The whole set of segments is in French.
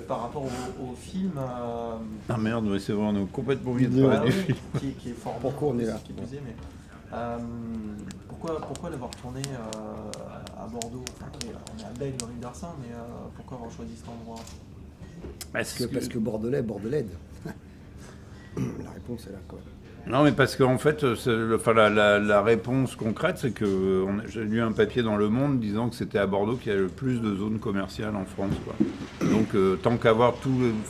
par rapport au film. Ah merde, ouais, c'est vrai, on a complètement oublié de parler du film. Qui est fort. Pourquoi on est là? Qui plus est, mais pourquoi l'avoir tourné à Bordeaux? Enfin, on est à Bègle, rue d'Arsin, mais pourquoi avoir choisi cet endroit? Parce que Bordelais, Bordelaide. La réponse est là, quoi. Non, mais parce qu'en fait, la réponse concrète, c'est que j'ai lu un papier dans Le Monde disant que c'était à Bordeaux qu'il y a le plus de zones commerciales en France, quoi. Donc, tant qu'avoir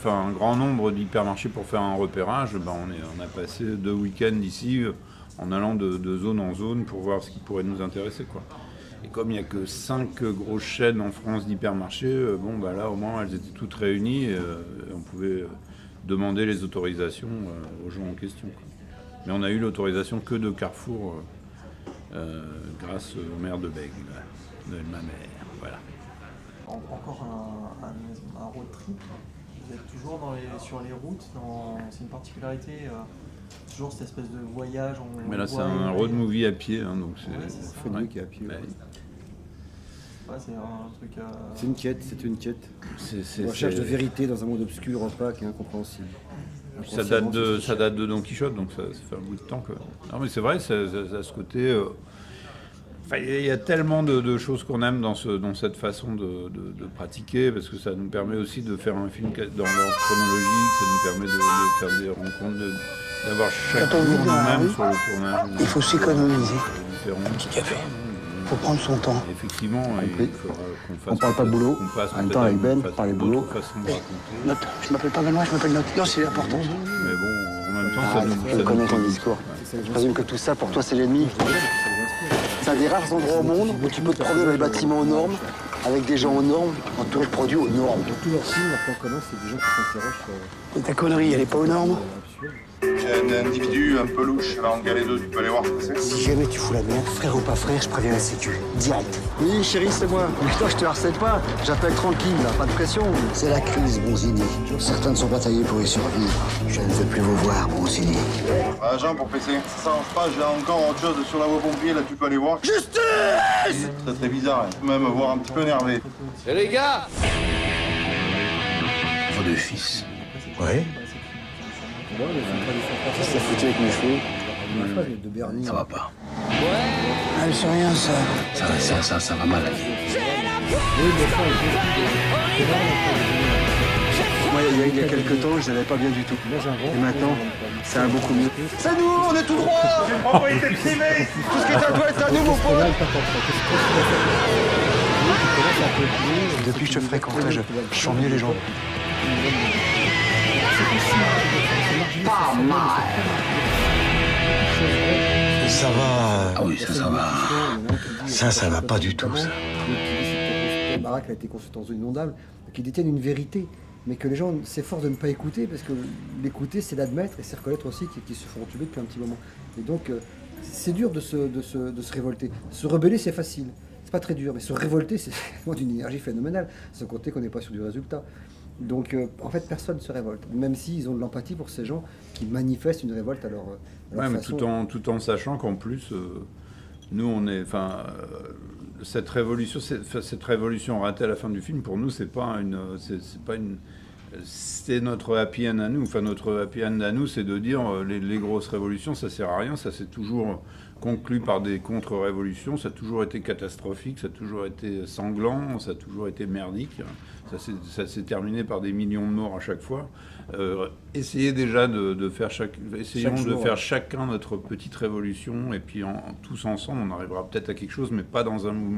un grand nombre d'hypermarchés pour faire un repérage, on a passé 2 week-ends ici en allant de zone en zone pour voir ce qui pourrait nous intéresser, quoi. Et comme il n'y a que 5 grosses chaînes en France d'hypermarchés, là, au moins, elles étaient toutes réunies et on pouvait demander les autorisations aux gens en question, quoi. Mais on a eu l'autorisation que de Carrefour grâce au maire de Bègle, de ma mère. Voilà. Encore un road trip. Vous êtes toujours sur les routes. C'est une particularité. Toujours cette espèce de voyage. Mais là, c'est un road movie à pied. Donc On fait mieux qu'à pied. Ouais, c'est un truc. C'est une quête. C'est une recherche de vérité dans un monde obscur, opaque et incompréhensible. Ça date de Don Quichotte, donc ça fait un bout de temps que. Non, mais c'est vrai, ça a ce côté. Il y a tellement de choses qu'on aime dans cette façon de pratiquer, parce que ça nous permet aussi de faire un film dans l'ordre chronologique, ça nous permet de faire des rencontres, d'avoir chaque jour nous-mêmes sur le tournage. Il faut s'économiser. Un petit café. Il faut prendre son temps. Et effectivement, il faudra qu'on fasse. On parle pas de boulot. En même temps, avec Ben, parler boulot. Note. Je m'appelle pas Benoît, je m'appelle Note. Non, c'est important. Mais bon, en même temps, je connais ton discours. Je présume que tout ça, pour toi, c'est l'ennemi. C'est un des rares endroits au monde où tu peux te promener dans les bâtiments aux normes, avec des gens aux normes, entourés de produits aux normes. Dans tous leurs films, leur point commun, c'est des gens qui s'interrogent sur. Et ta connerie, elle est pas aux normes? J'ai un individu un peu louche là en galets 2, tu peux aller voir ce que c'est? Si jamais tu fous la merde, frère ou pas frère, je préviens la sécu. Direct. Oui, chérie, c'est moi. Mais toi, je te harcèle pas. J'appelle tranquille, là, pas de pression. C'est la crise, Bronzini. Certains ne sont pas taillés pour y survivre. Je ne veux plus vous voir, Bronzini. Agent pour PC. Ça s'arrange pas, j'ai encore autre chose sur la voie pompier, là tu peux aller voir. Justice! Ça serait bizarre, hein. Même voir un petit peu énervé. Et les gars! Vos 2 fils. Ouais. Qu'est-ce que t'as foutu avec mes cheveux? De Bernie. Ça va pas. Ah, mais c'est rien, ça. Ça va mal. Moi, il y a quelques temps, je n'allais pas bien du tout. Et maintenant, ça va beaucoup mieux. C'est nous, on est tout droit! J'ai propriété privée! Tout ce qui est à toi est à nous, mon pote! Depuis que je te fréquente, je sens mieux les gens. Pas mal! Ça va. Ah oui, ça va. Ça va pas du tout, ça. Barack a été conçu dans zone inondable, qui détiennent une vérité, mais que les gens s'efforcent de ne pas écouter, parce que l'écouter, c'est l'admettre, et c'est reconnaître aussi qu'ils se font entuber depuis un petit moment. Et donc, c'est dur de se révolter. Se rebeller, c'est facile. C'est pas très dur, mais se révolter, c'est d'une énergie phénoménale, sans compter qu'on n'est pas sûr du résultat. Donc, en fait, personne ne se révolte, même s'ils ont de l'empathie pour ces gens qui manifestent une révolte à leur façon. Mais tout en sachant qu'en plus, nous, on est... cette révolution ratée à la fin du film, pour nous, c'est notre happy end à nous. Enfin, notre happy end à nous, c'est de dire les grosses révolutions, ça sert à rien. Ça s'est toujours conclu par des contre-révolutions. Ça a toujours été catastrophique, ça a toujours été sanglant, ça a toujours été merdique. Ça s'est terminé par des millions de morts à chaque fois. Essayez déjà de faire faire chacun notre petite révolution, et puis tous ensemble, on arrivera peut-être à quelque chose, mais pas dans un mouvement